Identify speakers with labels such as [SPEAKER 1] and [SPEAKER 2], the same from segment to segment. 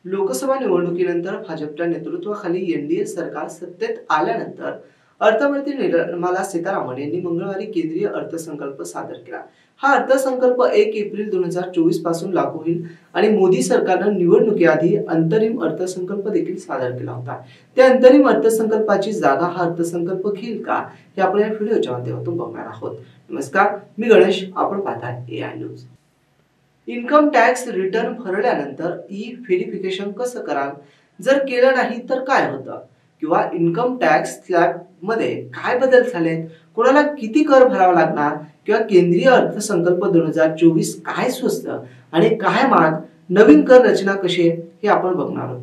[SPEAKER 1] लोकसभा निवडणुकीनंतर भाजपच्या नेतृत्वाखाली एनडीए सरकार सत्तेत आल्यानंतर अर्थमंत्री निर्मला सीतारामन यांनी मंगळवारी केंद्रीय अर्थसंकल्प सादर केला। हा अर्थसंकल्प 1 एप्रिल 2024 पासून लागू होईल आणि मोदी सरकारने निवडणुकीआधी अंतरिम अर्थसंकल्प देखील सादर केला होता। त्या अंतरिम अर्थसंकल्पाची जागा हा अर्थसंकल्प घेईल का, हे आपण या व्हिडिओच्या माध्यमातून बघणार आहोत। नमस्कार, मी गणेश, आपण पाहताय AI news. Income tax return भरल्यानंतर ई व्हेरिफिकेशन कसं कराल, जर केलं नाही तर काय होतं, किंवा इन्कम टॅक्स स्लॅब मध्ये काय बदल झालेत, कोणाला किती कर भरावा लागणार, किंवा केंद्रीय अर्थसंकल्प 2024 काय स्वस्त आणि काय महाग, नवीन कर रचना कशी आहे हे आपण बघणार आहोत।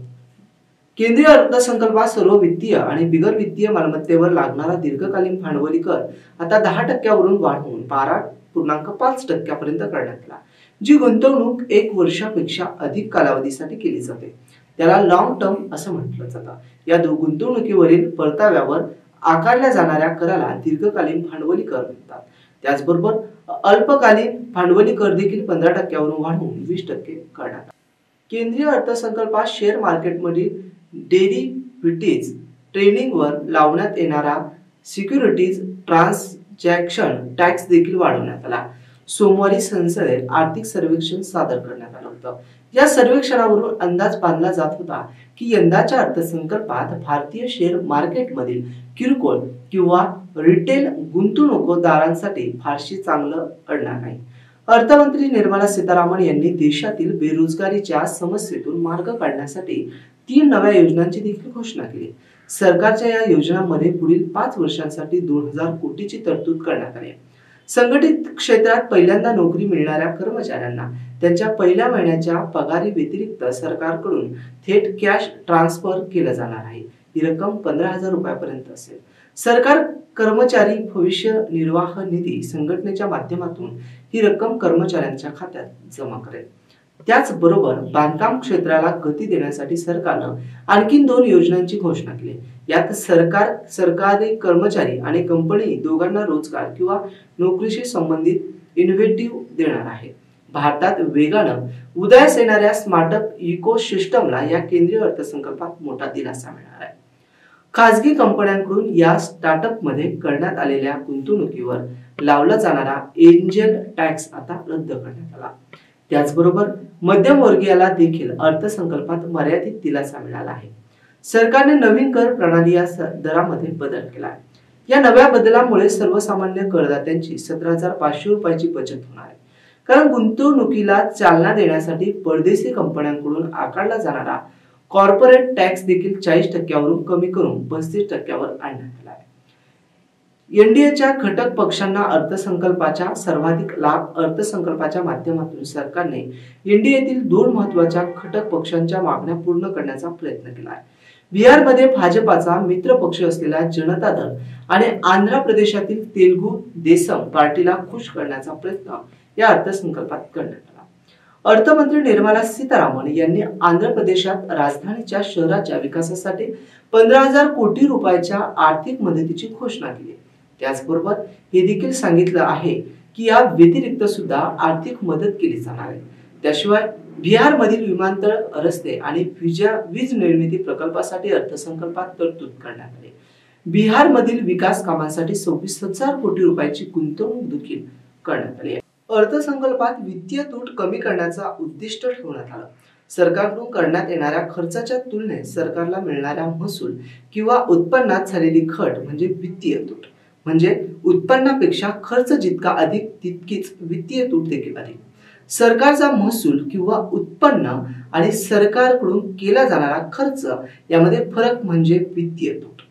[SPEAKER 1] केंद्रीय अर्थसंकल्पात सर्व वित्तीय आणि बिगर वित्तीय मालमत्तेवर लागणारा दीर्घकालीन भांडवली कर आता 10% वाढवून 12.5% पर्यंत करण्यात आला। जी गुंतवणूक 1 वर्षापेक्षा अधिक कालावधीसाठी केली जाते त्याला लॉंग टर्म असं म्हटलं जातं। या गुंतवणुकीवरील परताव्यावर आकारल्या जाणाऱ्या कराला दीर्घकालीन भांडवली कर म्हणतात। त्याचबरोबर अल्पकालीन भांडवली कर देखील 15% वाढवून 20% करण्यात आला। केंद्रीय अर्थसंकल्पात शेअर मार्केटमधील डेरिव्हेटिव्ह ट्रेडिंगवर लावण्यात येणारा सिक्युरिटीज ट्रान्झॅक्शन टॅक्स देखील वाढवण्यात आला। सोमवारी संसदेत आर्थिक सर्वेक्षण सादर करण्यात आलं होतं। या सर्वेक्षणावरून अंदाज बांधला जात होता की यंदाच्या अर्थसंकल्पात भारतीय शेअर मार्केटमधील किरकोळ किंवा रिटेल गुंतवणूकदारांसाठी फारशी चांगलं अडणार नाही। अर्थमंत्री निर्मला सीतारामन यांनी देशातील बेरोजगारीच्या समस्येतून मार्ग काढण्यासाठी 3 नव्या योजनांची देखील घोषणा केली। सरकारच्या या योजनांमध्ये पुढील 5 वर्षांसाठी 2000 कोटीची तरतूद करण्यात आली आहे। संघटित क्षेत्रात पहिल्यांदा नोकरी मिळणाऱ्या कर्मचाऱ्यांना त्यांच्या पहिल्या महिन्याच्या पगारी व्यतिरिक्त सरकारकडून थेट कॅश ट्रान्सफर केलं जाणार आहे। ही रक्कम 15,000 रुपयापर्यंत असेल। सरकार कर्मचारी भविष्य निर्वाह निधी संघटनेच्या माध्यमातून ही रक्कम कर्मचाऱ्यांच्या खात्यात जमा करेल। त्याचबरोबर बांधकाम क्षेत्राला गती देण्यासाठी सरकारनं आणखी 2 योजनांची घोषणा केली। यात सरकारी कर्मचारी आणि कंपनी दोघांना रोजगार किंवा नोकरीशी संबंधित इनोव्हेटिव्ह देणार आहे। भारतात वेगानं उदयास येणाऱ्या स्टार्टअप इकोसिस्टमला या केंद्रीय अर्थसंकल्पात मोठा दिलासा मिळणार आहे। खासगी कंपन्यांकडून या स्टार्टअप मध्ये करण्यात आलेल्या गुंतवणुकीवर लावला जाणारा एंजल टॅक्स आता रद्द करण्यात आला। त्याचबरोबर मध्यमवर्गीयाला देखील अर्थसंकल्पात मर्यादित दिलासा मिळाला आहे। सरकारने नवीन कर प्रणाली या दरामध्ये बदल केला आहे। या नव्या बदलामुळे सर्वसामान्य करदात्यांची 17,500 रुपयाची बचत होणार आहे, कारण गुंतवणुकीला चालना देण्यासाठी परदेशी कंपन्यांकडून आकारला जाणारा कॉर्पोरेट टॅक्स देखील 40% कमी करून 35% आणण्यात आला आहे। एनडीएच्या घटक पक्षांना अर्थसंकल्पाचा सर्वाधिक लाभ अर्थसंकल्पाच्या माध्यमातून सरकारने एनडीएतील 2 महत्त्वाच्या घटक पक्षांच्या मागण्या पूर्ण करण्याचा प्रयत्न केला आहे। बिहारमध्ये भाजपाचा मित्र पक्ष असलेला जनता दल आणि आंध्र प्रदेशातील तेलुगू देसम पार्टीला खुश करण्याचा प्रयत्न या अर्थसंकल्पात करण्यात आला। अर्थमंत्री निर्मला सीतारामन यांनी आंध्र प्रदेशात राजधानीच्या शहराच्या विकासासाठी 15,000 कोटी रुपयाच्या आर्थिक मदतीची घोषणा केली। त्याचबरोबर हे देखील सांगितलं आहे की या व्यतिरिक्त सुद्धा आर्थिक मदत केली जाणार आहे। त्याशिवाय बिहारमधील विमानतळ, रस्ते आणि वीज निर्मिती प्रकल्पासाठी अर्थसंकल्पात तरतूद करण्यात आली। बिहारमधील विकास कामांसाठी 26,000 कोटी रुपयाची गुंतवणूक देखील करण्यात आली आहे। अर्थसंकल्पात वित्तीय तूट कमी करण्याचा उद्दिष्ट ठेवण्यात आलं। सरकारकडून करण्यात येणाऱ्या खर्चाच्या तुलनेत सरकारला मिळणाऱ्या महसूल किंवा उत्पन्नात झालेली घट म्हणजे वित्तीय तूट। म्हणजे उत्पन्नापेक्षा खर्च जितका अधिक तितकीच वित्तीय तूट देखील अधिक। सरकारचा महसूल किंवा उत्पन्न आणि सरकारकडून केला जाणारा खर्च यामध्ये फरक म्हणजे वित्तीय तूट।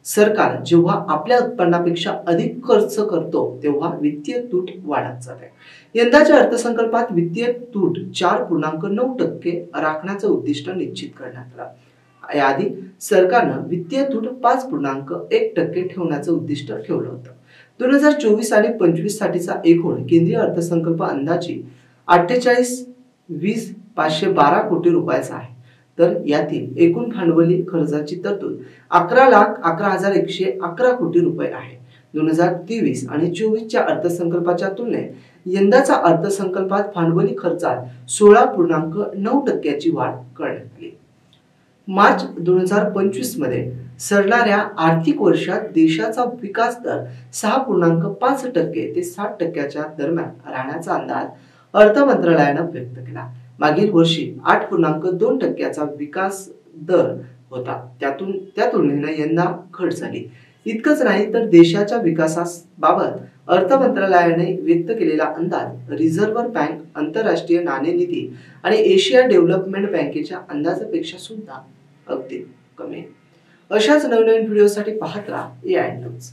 [SPEAKER 1] सरकार जेव्हा आपल्या उत्पन्नापेक्षा अधिक खर्च करतो तेव्हा वित्तीय तूट वाढत जाते। यंदाच्या अर्थसंकल्पात वित्तीय तूट 4.9% राखण्याचं उद्दिष्ट निश्चित करण्यात आलं। याआधी सरकारनं वित्तीय तूट 5.1% ठेवण्याचं उद्दिष्ट ठेवलं होतं। 2024 आणि 25 साठीचा एकूण केंद्रीय अर्थसंकल्प अंदाजे 48,512 कोटी रुपयाचा आहे। तर यातील एकूण भांडवली खर्चाची तरतूद 11,11,111 कोटी रुपये आहे। 2023 आणि 24च्या अर्थसंकल्पाच्या तुलनेत यंदाचा अर्थसंकल्पात भांडवली खर्चात 16.9% वाढ करण्यात आली। मार्च 2025 मध्ये सरणाऱ्या आर्थिक वर्षात देशाचा विकास दर 6.5% ते 7% दरम्यान राहण्याचा अंदाज अर्थ मंत्रालयानं व्यक्त केला। मागील वर्षी 8.2% विकास दर होता, त्या तुलनेने यंदा घट झाली। इतकंच नाही तर देशाच्या विकासाबाबत अर्थ मंत्रालयाने व्यक्त केलेला अंदाज रिझर्व्ह बँक, आंतरराष्ट्रीय नाणेनिधी आणि एशिया डेव्हलपमेंट बँकेच्या अंदाजापेक्षा सुद्धा अगदी कमी। अशाच नवनवीन व्हिडिओसाठी पाहत राहा AI न्यूज।